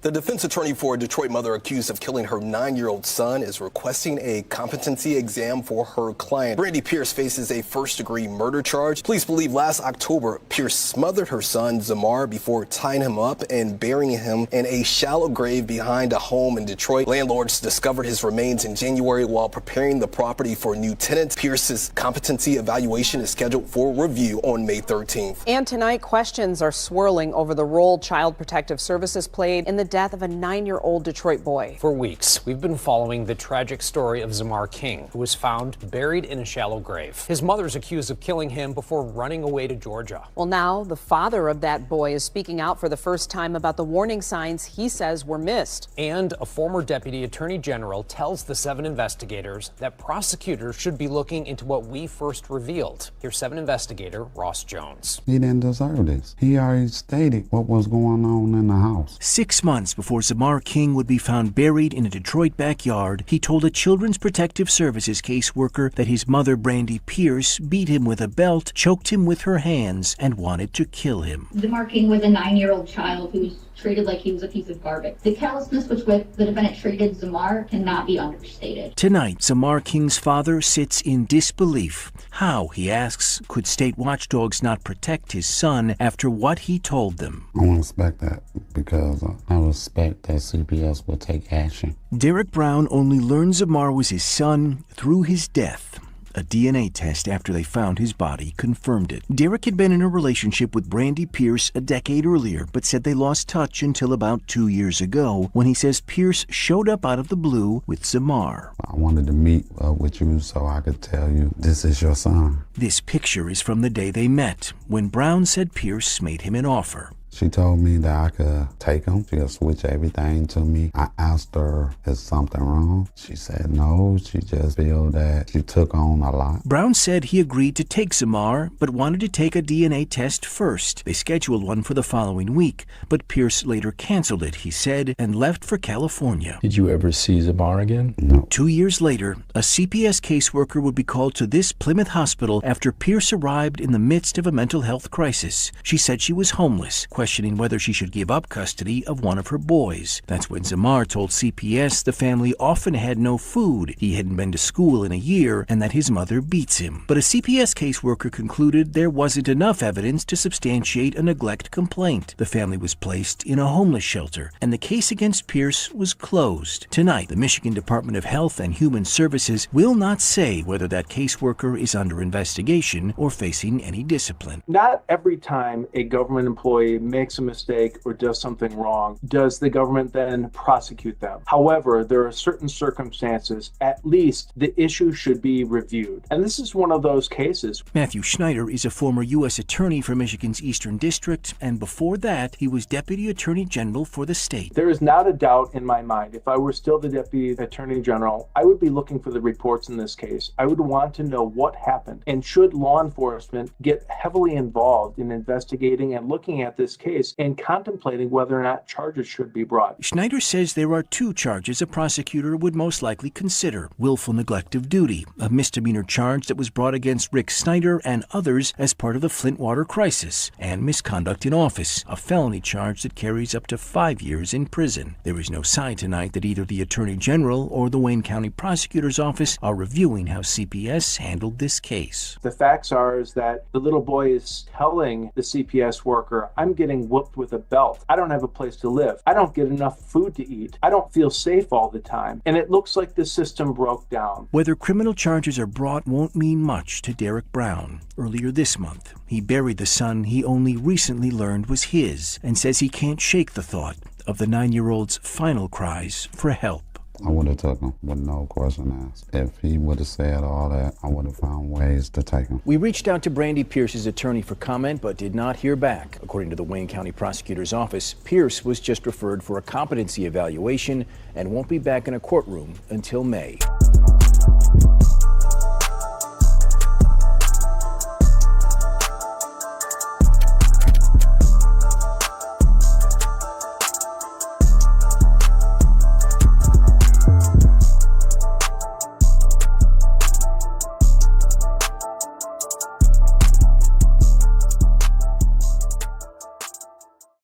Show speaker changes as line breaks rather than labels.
The defense attorney for a Detroit mother accused of killing her 9-year-old son is requesting a competency exam for her client. Brandee Pierce faces a first-degree murder charge. Police believe last October, Pierce smothered her son, Zemar, before tying him up and burying him in a shallow grave behind a home in Detroit. Landlords discovered his remains in January while preparing the property for new tenants. Pierce's competency evaluation is scheduled for review on May 13th.
And tonight, questions are swirling over the role Child Protective Services played in the death of a 9-year-old Detroit boy.
For weeks, we've been following the tragic story of Zemar King, who was found buried in a shallow grave. His mother's accused of killing him before running away to Georgia.
Well, now the father of that boy is speaking out for the first time about the warning signs he says were missed.
And a former deputy attorney general tells the 7 investigators that prosecutors should be looking into what we first revealed. Here's 7 investigator Ross Jones.
He didn't deserve this. He already stated what was going on in the house.
6 months before Zemar King would be found buried in a Detroit backyard, he told a Children's Protective Services caseworker that his mother, Brandee Pierce, beat him with a belt, choked him with her hands, and wanted to kill him.
Zemar King was a 9-year-old child who was treated like he was a piece of garbage. The callousness with which the defendant treated Zemar cannot be understated.
Tonight, Zemar King's father sits in disbelief. How, he asks, could state watchdogs not protect his son after what he told them?
I don't expect that because I respect that CPS will take action.
Derek Brown only learned Zemar was his son through his death. A DNA test after they found his body confirmed it. Derek had been in a relationship with Brandee Pierce a decade earlier, but said they lost touch until about 2 years ago, when he says Pierce showed up out of the blue with Zemar.
I wanted to meet with you so I could tell you this is your son.
This picture is from the day they met, when Brown said Pierce made him an offer.
She told me that I could take him. She'll switch everything to me. I asked her, is something wrong? She said no, she just feel that she took on a lot.
Brown said he agreed to take Zemar, but wanted to take a DNA test first. They scheduled one for the following week, but Pierce later canceled it, he said, and left for California.
Did you ever see Zemar again?
No.
2 years later, a CPS caseworker would be called to this Plymouth hospital after Pierce arrived in the midst of a mental health crisis. She said she was homeless, questioning whether she should give up custody of one of her boys. That's when Zemar told CPS the family often had no food, he hadn't been to school in a year, and that his mother beats him. But a CPS caseworker concluded there wasn't enough evidence to substantiate a neglect complaint. The family was placed in a homeless shelter, and the case against Pierce was closed. Tonight, the Michigan Department of Health and Human Services will not say whether that caseworker is under investigation or facing any discipline.
Not every time a government employee makes a mistake or does something wrong, does the government then prosecute them. However, there are certain circumstances, at least the issue should be reviewed. And this is one of those cases.
Matthew Schneider is a former U.S. Attorney for Michigan's Eastern District, and before that, he was Deputy Attorney General for the state.
There is not a doubt in my mind, if I were still the Deputy Attorney General, I would be looking for the reports in this case. I would want to know what happened, and should law enforcement get heavily involved in investigating and looking at this case and contemplating whether or not charges should be brought.
Schneider says there are 2 charges a prosecutor would most likely consider: willful neglect of duty, a misdemeanor charge that was brought against Rick Snyder and others as part of the Flint water crisis, and misconduct in office, a felony charge that carries up to 5 years in prison. There is no sign tonight that either the Attorney General or the Wayne County Prosecutor's Office are reviewing how CPS handled this case.
The facts are is that the little boy is telling the CPS worker, I'm getting whooped with a belt. I don't have a place to live. I don't get enough food to eat. I don't feel safe all the time. And it looks like the system broke down.
Whether criminal charges are brought won't mean much to Derek Brown. Earlier this month, he buried the son he only recently learned was his, and says he can't shake the thought of the 9-year-old's final cries for help.
I would have took him with no question asked. If he would have said all that, I would have found ways to take him.
We reached out to Brandee Pierce's attorney for comment, but did not hear back. According to the Wayne County Prosecutor's Office, Pierce was just referred for a competency evaluation and won't be back in a courtroom until May.